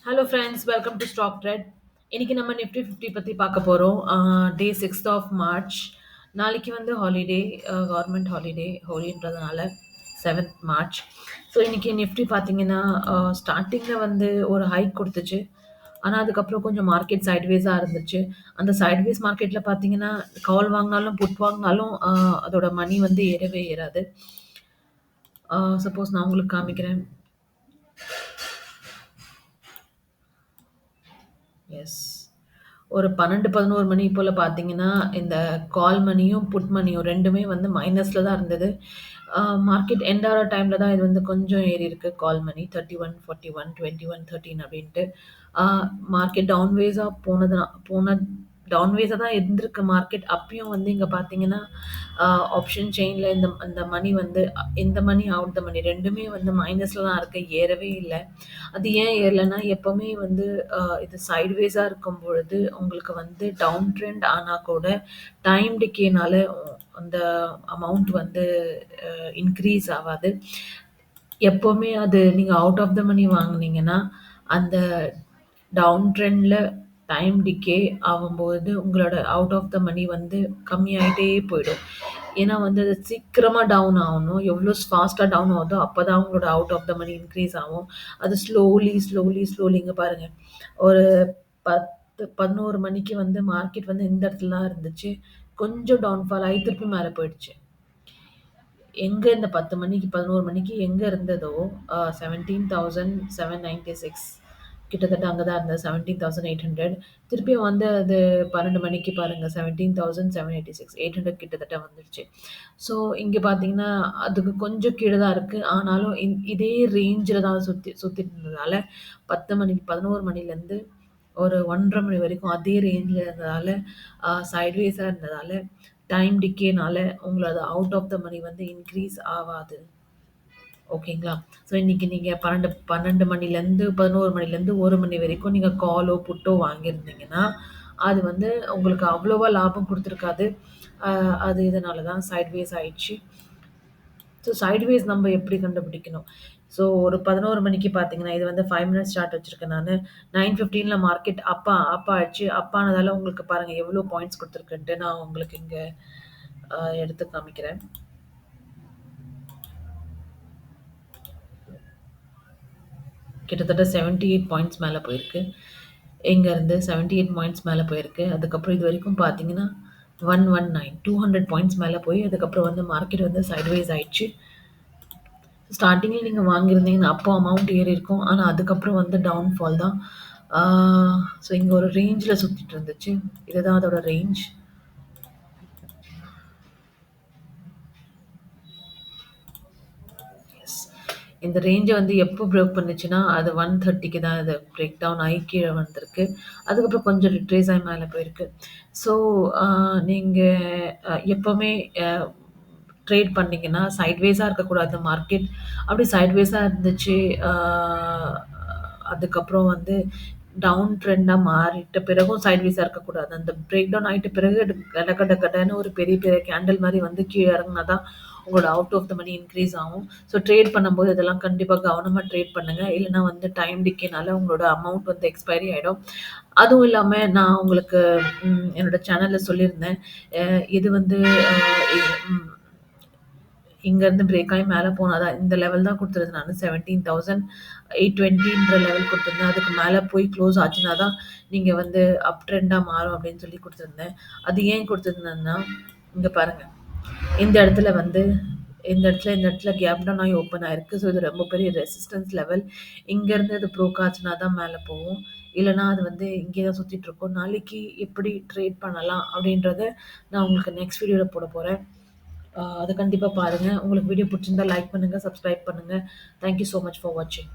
Hello friends, welcome to stock trade. இன்னைக்கு நம்ம நிஃப்டி 50 பற்றி பார்க்க போகிறோம். Day 6th of March. நாளைக்கு வந்து ஹாலிடே, கவர்மெண்ட் ஹாலிடே ஹோலின்றதுனால 7th மார்ச். ஸோ இன்னைக்கு நிஃப்டி பார்த்தீங்கன்னா ஸ்டார்டிங்கில் வந்து ஒரு ஹைக் கொடுத்துச்சு. ஆனால் அதுக்கப்புறம் கொஞ்சம் மார்க்கெட் சைட்வேஸாக இருந்துச்சு. அந்த சைட்வேஸ் மார்க்கெட்டில் பார்த்தீங்கன்னா கால் வாங்கினாலும் புட் வாங்கினாலும் அதோட மணி வந்து ஏறவே ஏறாது. சப்போஸ் நான் உங்களுக்கு காமிக்கிறேன். எஸ். ஒரு 12, 11 மணி போல பார்த்தீங்கன்னா, இந்த கால் மணியும், புட் மணியும் 2மே வந்து மைனஸ்ல தான் இருந்தது. மார்க்கெட் எண்ட் ஆற டைம்ல தான் இது வந்து கொஞ்சம் ஏறியிருக்கு. கால் மணி 31, 41, 21, 13 அப்படின்ட்டு. ஆ மார்க்கெட் டவுன்வேஸா தான் இருந்திருக்கு மார்க்கெட். அப்பயும் வந்து இங்க பார்த்தீங்கன்னா, ஆப்ஷன் செயின்ல இந்த மணி வந்து இந்த மணி, அவுட் த மணி 2மே வந்து மைனஸ்ல தான் இருக்கு. ஏறவே இல்ல. அது ஏன் ஏறலன்னா, எப்பவுமே வந்து இது சைட்வேஸா இருக்கும் பொழுது, உங்களுக்கு வந்து டவுன் ட்ரெண்ட் ஆனா கூட டைம் டிகேனால அந்த அமௌண்ட் வந்து இன்க்ரீஸ் ஆவாது. எப்பவுமே அது நீங்க அவுட் ஆஃப் த மனி வாங்குனீங்கன்னா, அந்த டவுன் ட்ரெண்ட்ல டைம் டிகே ஆவும்போது, உங்களோட அவுட் ஆஃப் த மனி வந்து கம்மியாயிட்டே போயிடும். ஏன்னா வந்து அது சீக்கிரமா டவுன் ஆவணும். எவ்ளோ ஃபாஸ்ட்டா டவுன் ஆவுதோ, அப்பதான் உங்களோட out of the money increase ஆகும். அது ஸ்லோலி இங்க பாருங்க. ஒரு 10, 11 மணிக்கு வந்து மார்க்கெட் வந்து இந்த இடத்துல தான் இருந்துச்சு. கொஞ்சம் டவுன்ஃபால் ஆயி திருப்பி மேல போயிடுச்சு. எங்க இந்த 10 மணிக்கு, 11 மணிக்கு எங்க இருந்ததோ, 17,796 கிட்டத்தட்ட அங்க தான் இருந்தது. 17,800 திருப்பியும் வந்து அது 12 மணிக்கு பாருங்க 17,786 800 கிட்டத்தட்ட வந்துருச்சு. ஸோ இங்க பார்த்தீங்கன்னா, அதுக்கு கொஞ்சம் கீழ தான் இருக்கு. ஆனாலும் இதே ரேஞ்சில தான் சுத்திட்டு இருந்ததால 10 மணிக்கு 11 மணிலேருந்து ஒரு 1:30 மணி வரைக்கும் அதே ரேஞ்ச்ல இருந்ததால, சைட்வேஸா இருந்ததால, டைம் டிகேனால உங்களோட அவுட் ஆஃப் த மனி வந்து இன்க்ரீஸ் ஆவாது. ஓகேங்களா? ஸோ இன்னைக்கு நீங்க 12 மணிலேருந்து 11 மணிலேருந்து 1 மணி வரைக்கும் நீங்க காலோ, புட்டோ வாங்கியிருந்தீங்கன்னா, அது வந்து உங்களுக்கு அவ்வளவா லாபம் குடுத்துருக்காது. அ அது இதனால தான் சைட்வேஸ் ஆயிடுச்சு. ஸோ சைட்வேஸ் நம்ம எப்படி கண்டுபிடிக்கணும்? ஸோ ஒரு 11 மணிக்கு பார்த்தீங்கன்னா, இது வந்து 5 மினிட்ஸ் சார்ட் வச்சிருக்கேன் நானு. 9:15ல மார்க்கெட் அப் ஆயிடுச்சு. அப் ஆனதால உங்களுக்கு பாருங்க எவ்வளோ பாயிண்ட்ஸ் குடுத்துருக்குன்ட்டு நான் உங்களுக்கு இங்க எடுத்து காமிக்கிறேன். கிட்டத்தட்ட 78 பாயிண்ட்ஸ் மேல போயிருக்கு. எங்கருந்து 78 பாயிண்ட்ஸ் மேல போயிருக்கு. அதுக்கப்புறம் இதுவரைக்கும் பார்த்தீங்கன்னா, 119 200 பாயிண்ட்ஸ் மேல போய் அதுக்கப்புறம் வந்து மார்க்கெட் வந்து சைட்வேஸ் ஆயிடுச்சு. ஸ்டார்ட்டிங்ல நீங்க வாங்கியிருந்தீங்கன்னா, அப்போ அமௌண்ட் ஏறியிருக்கும். ஆனா அதுக்கப்புறம் வந்து டவுன்ஃபால் தான். ஆ ஸோ இங்க ஒரு ரேஞ்ச்ல சுத்திட்டு இருந்துச்சு. இதுதான் அதோட ரேஞ்ச். எஸ். இந்த ரேஞ்ச வந்து எப்போ பிரேக் பண்ணுச்சுன்னா, அது 130க்கு தான் இது பிரேக் டவுன் ஆயி கீழ வந்திருக்கு. அதுக்கப்புறம் கொஞ்சம் ரிட்ரேஸ் ஆயி மேல போயிருக்கு. ஸோ அ நீங்க எப்பவுமே அ ட்ரேட் பண்ணீங்கன்னா, சைட்வேஸா இருக்கக்கூடாது மார்க்கெட். அப்படி சைட்வேஸா இருந்துச்சு, ஆ அதுக்கப்புறம் வந்து டவுன் ட்ரெண்டா மாறிட்ட பிறகும் சைட்வேஸா இருக்கக்கூடாது. அந்த பிரேக் டவுன் ஆயிட்ட பிறகு கட கட கடன்னு ஒரு பெரிய பெரிய கேண்டில் மாரி வந்து கீழ இறங்குனா தான் உங்களோட out of the money increase ஆகும். ஸோ ட்ரேட் பண்ணும்போது இதெல்லாம் கண்டிப்பா கவனமா ட்ரேட் பண்ணுங்க. இல்லன்னா வந்து டைம் டிக்கேனால உங்களோட அமௌண்ட் வந்து எக்ஸ்பைரி ஆயிடும். அதுவும் இல்லாம நான் உங்களுக்கு என்னோட சேனல்ல சொல்லியிருந்தேன். இது வந்து அ இ ம் இங்கருந்து பிரேக் ஆயி மேல போனா தான் இந்த லெவல் தான் குடுத்துருந்தேன் நானு. 17,820ன்ற லெவல் குடுத்துருந்தேன். அதுக்கு மேல போய் க்ளோஸ் ஆச்சுனா தான் நீங்க வந்து அப் ட்ரெண்டா மாறும் அப்படின்னு சொல்லி குடுத்துருந்தேன். அது ஏன் குடுத்துருந்தேன்னா, இங்க பாருங்க. இந்த இடத்துல வந்து இந்த இடத்துல கேப் டவுன் ஆயி ஓப்பன் ஆயிருக்கு. ஸோ இது ரொம்ப பெரிய ரெசிஸ்டன்ஸ் லெவல். இங்கருந்து அது ப்ரோக் ஆச்சுனா தான் மேல போகும். இல்லன்னா அது வந்து இங்கேயே தான் சுத்திட்டு இருக்கும். நாளைக்கு எப்படி ட்ரேட் பண்ணலாம் அப்படின்றத நான் உங்களுக்கு நெக்ஸ்ட் வீடியோல போடப் போறேன். அத கண்டிப்பா பாருங்க. உங்களுக்கு வீடியோ புடிச்சிருந்தா லைக் பண்ணுங்க, சப்ஸ்கிரைப் பண்ணுங்க. Thank you so much for வாட்சிங்.